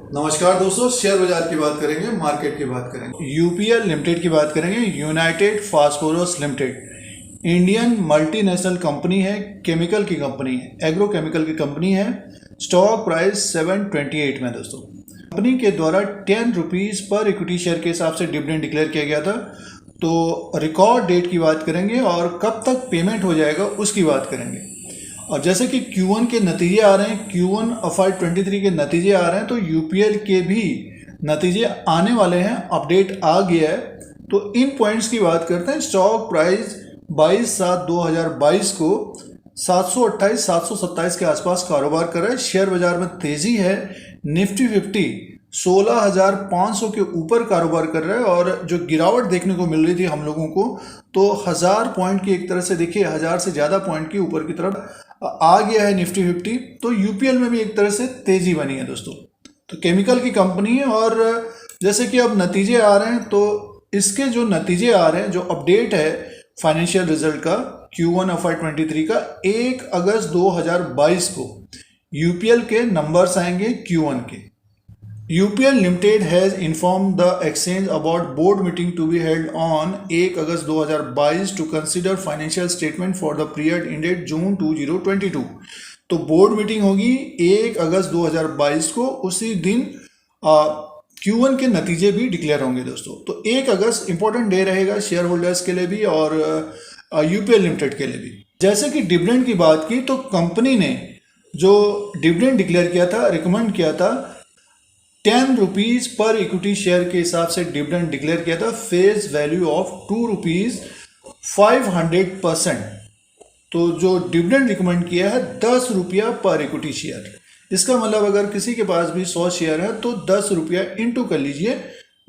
नमस्कार दोस्तों, शेयर बाजार की बात करेंगे, मार्केट की बात करेंगे। यूपीएल लिमिटेड की बात करेंगे। United phosphorus limited Indian multinational company है, केमिकल की कंपनी है, एग्रो केमिकल की कंपनी है। स्टॉक प्राइस 728 में दोस्तों। कंपनी के द्वारा 10 रुपीज़ पर इक्विटी शेयर के हिसाब से डिविडेंड डिक्लेयर किया गया था। तो रिकॉर्ड डेट की बात करेंगे और कब तक पेमेंट हो जाएगा उसकी बात करेंगे। और जैसे कि Q1 के नतीजे आ रहे हैं, Q1 FY23 के नतीजे आ रहे हैं, तो यूपीएल के भी नतीजे आने वाले हैं, अपडेट आ गया है। तो इन पॉइंट्स की बात करते हैं। स्टॉक प्राइस 22/7/2022 को 728 727 के आसपास कारोबार कर रहा है। शेयर बाजार में तेजी है। निफ्टी 50 16,500 के ऊपर कारोबार कर रहा है और जो गिरावट देखने को मिल रही थी हम लोगों को, तो 1000 पॉइंट की एक तरह से देखिए 1000 से ज़्यादा पॉइंट की ऊपर की तरफ आ गया है निफ्टी 50। तो यूपीएल में भी एक तरह से तेजी बनी है दोस्तों। तो केमिकल की कंपनी है और जैसे कि अब नतीजे आ रहे हैं, तो इसके जो नतीजे आ रहे हैं, जो अपडेट है फाइनेंशियल रिजल्ट का Q1 FY23 का 1 अगस्त 2022 को यूपीएल के नंबर्स आएंगे Q1 के। UPL Limited has informed the exchange about board meeting to be held on 1 August 2022 to consider financial statement for the period ended June 2022। तो board meeting होगी 1 अगस्त 2022 को। उसी दिन Q1 के नतीजे भी डिक्लेयर होंगे दोस्तों। तो 1 अगस्त इंपॉर्टेंट डे रहेगा शेयर होल्डर्स के लिए भी और UPL लिमिटेड के लिए भी। जैसे कि डिविडेंड की बात की, तो कंपनी ने जो डिविडेंड डिक्लेयर किया था, रिकमेंड किया था, 10 रुपीज़ पर इक्विटी शेयर के हिसाब से डिविडेंड डिक्लेयर किया था, फेस वैल्यू ऑफ 2 रुपीज़ 500%। तो जो डिविडेंड रिकमेंड किया है 10 रुपया पर इक्विटी शेयर। इसका मतलब अगर किसी के पास भी 100 शेयर है तो 10 रुपया इंटू कर लीजिए,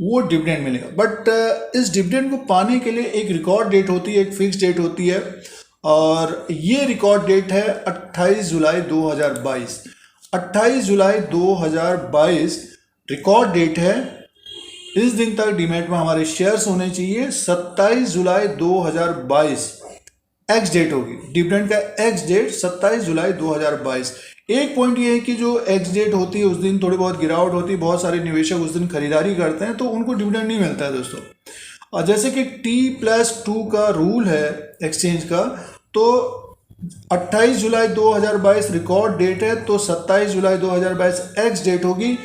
वो डिविडेंड मिलेगा। बट इस डिविडेंड को पाने के लिए एक रिकॉर्ड डेट होती है, एक फिक्स डेट होती है, और ये रिकॉर्ड डेट है 28 जुलाई 2022। 28 जुलाई 2022 रिकॉर्ड डेट है। इस दिन तक डीमैट में हमारे शेयर्स होने चाहिए। 27 जुलाई 2022 एक्स डेट होगी, डिविडेंड का एक्स डेट 27 जुलाई 2022। एक पॉइंट ये है कि जो एक्स डेट होती है उस दिन थोड़ी बहुत गिरावट होती है, बहुत सारे निवेशक उस दिन खरीदारी करते हैं, तो उनको डिविडेंड नहीं मिलता है दोस्तों। और जैसे कि T+2 का रूल है एक्सचेंज का, तो 28 जुलाई 2022 रिकॉर्ड डेट है, तो 27 जुलाई 2022 एक्स डेट होगी।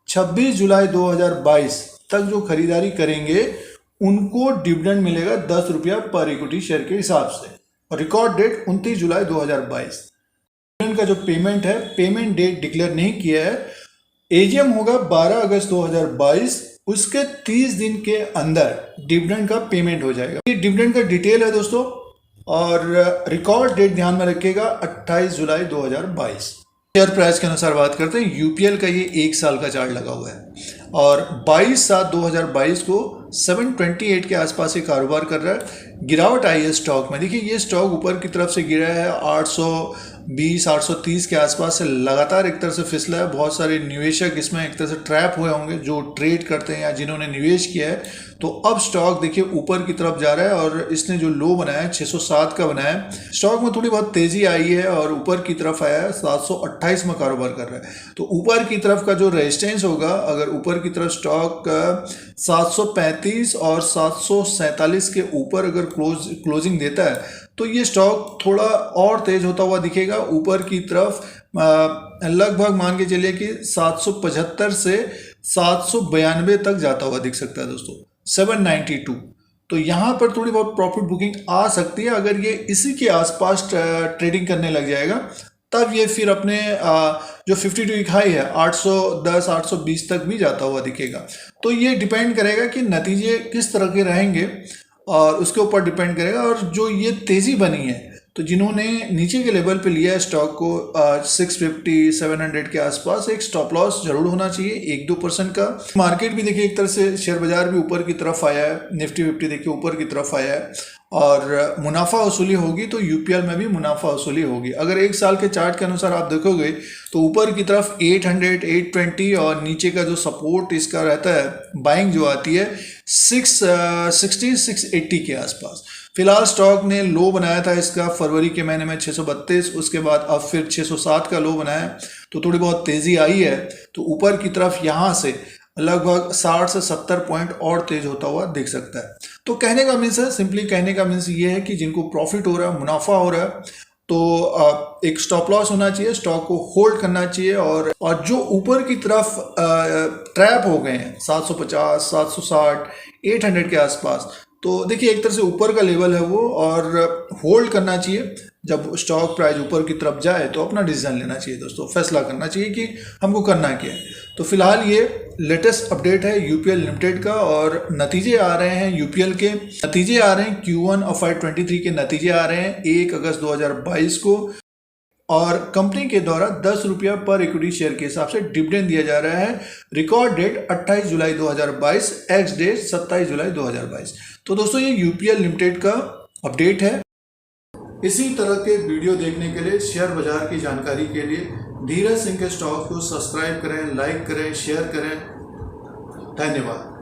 26 जुलाई 2022 तक जो खरीदारी करेंगे उनको डिविडेंड मिलेगा 10 रुपया पर इक्विटी शेयर के हिसाब से। और रिकॉर्ड डेट 29 जुलाई 2022। डिविडेंड का जो पेमेंट है, पेमेंट डेट डिक्लेयर नहीं किया है। एजीएम होगा 12 अगस्त 2022। उसके 30 दिन के अंदर डिविडेंड का पेमेंट हो जाएगा। ये डिविडेंड का डिटेल है दोस्तों, और रिकॉर्ड डेट ध्यान में रखिएगा 28 जुलाई 2022। शेयर प्राइस के अनुसार बात करते हैं। यूपीएल का ये 1 साल का चार्ट लगा हुआ है और 22/7/2022 को 728 के आसपास ही कारोबार कर रहा है। गिरावट आई है स्टॉक में। देखिए ये स्टॉक ऊपर की तरफ से गिरा है 820 830 के आसपास से लगातार एक तरह से फिसला है। बहुत सारे निवेशक इसमें एक तरह से ट्रैप हुए होंगे जो ट्रेड करते हैं या जिन्होंने निवेश किया है। तो अब स्टॉक देखिए ऊपर की तरफ जा रहा है और इसने जो लो बनाया है 607 का बनाया है। स्टॉक में थोड़ी बहुत तेजी आई है और ऊपर की तरफ आया है, 728 में कारोबार कर रहा है। तो ऊपर की तरफ का जो रेजिस्टेंस होगा, अगर ऊपर की तरफ स्टॉक 735 और 747 के ऊपर अगर क्लोजिंग देता है तो ये स्टॉक थोड़ा और तेज होता हुआ दिखेगा ऊपर की तरफ। लगभग मान के चलिए कि 775 से 792 तक जाता हुआ दिख सकता है दोस्तों, 792। तो यहाँ पर थोड़ी बहुत प्रॉफिट बुकिंग आ सकती है। अगर ये इसी के आसपास ट्रेडिंग करने लग जाएगा तब ये फिर अपने जो 52 वीक हाई है 810 820 तक भी जाता हुआ दिखेगा। तो ये डिपेंड करेगा कि नतीजे किस तरह के रहेंगे और उसके ऊपर डिपेंड करेगा। और जो ये तेज़ी बनी है, तो जिन्होंने नीचे के लेवल पे लिया है स्टॉक को 650 700 के आसपास एक स्टॉप लॉस जरूर होना चाहिए 1-2% का। मार्केट भी देखिए एक तरह से शेयर बाजार भी ऊपर की तरफ आया है। निफ्टी 50 देखिए ऊपर की तरफ आया है और मुनाफा वसूली होगी तो यूपीएल में भी मुनाफा वसूली होगी। अगर एक साल के चार्ट के अनुसार आप देखोगे तो ऊपर की तरफ 800, 820 और नीचे का जो सपोर्ट इसका रहता है बाइंग जो आती है 660, 680 के आसपास। फिलहाल स्टॉक ने लो बनाया था इसका फरवरी के महीने में 632, उसके बाद अब फिर 607 का लो बनाया, तो थोड़ी बहुत तेज़ी आई है। तो ऊपर की तरफ यहाँ से लगभग 60 से 70 पॉइंट और तेज होता हुआ दिख सकता है। तो कहने का मीन्स है, सिंपली कहने का मीन्स ये है कि जिनको प्रॉफिट हो रहा है, मुनाफा हो रहा है, तो एक स्टॉप लॉस होना चाहिए, स्टॉक को होल्ड करना चाहिए। और जो ऊपर की तरफ ट्रैप हो गए हैं 750, 760, 800 के आसपास, तो देखिए एक तरह से ऊपर का लेवल है वो, और होल्ड करना चाहिए। जब स्टॉक प्राइस ऊपर की तरफ जाए तो अपना डिसीजन लेना चाहिए दोस्तों, फैसला करना चाहिए कि हमको करना क्या है। तो फिलहाल ये लेटेस्ट अपडेट है यूपीएल लिमिटेड का, और नतीजे आ रहे हैं यूपीएल के, नतीजे आ रहे हैं Q1 of FY23 के नतीजे आ रहे हैं 1 अगस्त 2022 को, और कंपनी के द्वारा 10 रुपया पर इक्विटी शेयर के हिसाब से डिविडेंड दिया जा रहा है। रिकॉर्ड डेट 28 जुलाई 2022, एक्स डेट 27 जुलाई 2022। तो दोस्तों ये यूपीएल लिमिटेड का अपडेट है। इसी तरह के वीडियो देखने के लिए, शेयर बाजार की जानकारी के लिए धीरज सिंह के स्टॉक को सब्सक्राइब करें, लाइक करें, शेयर करें। धन्यवाद।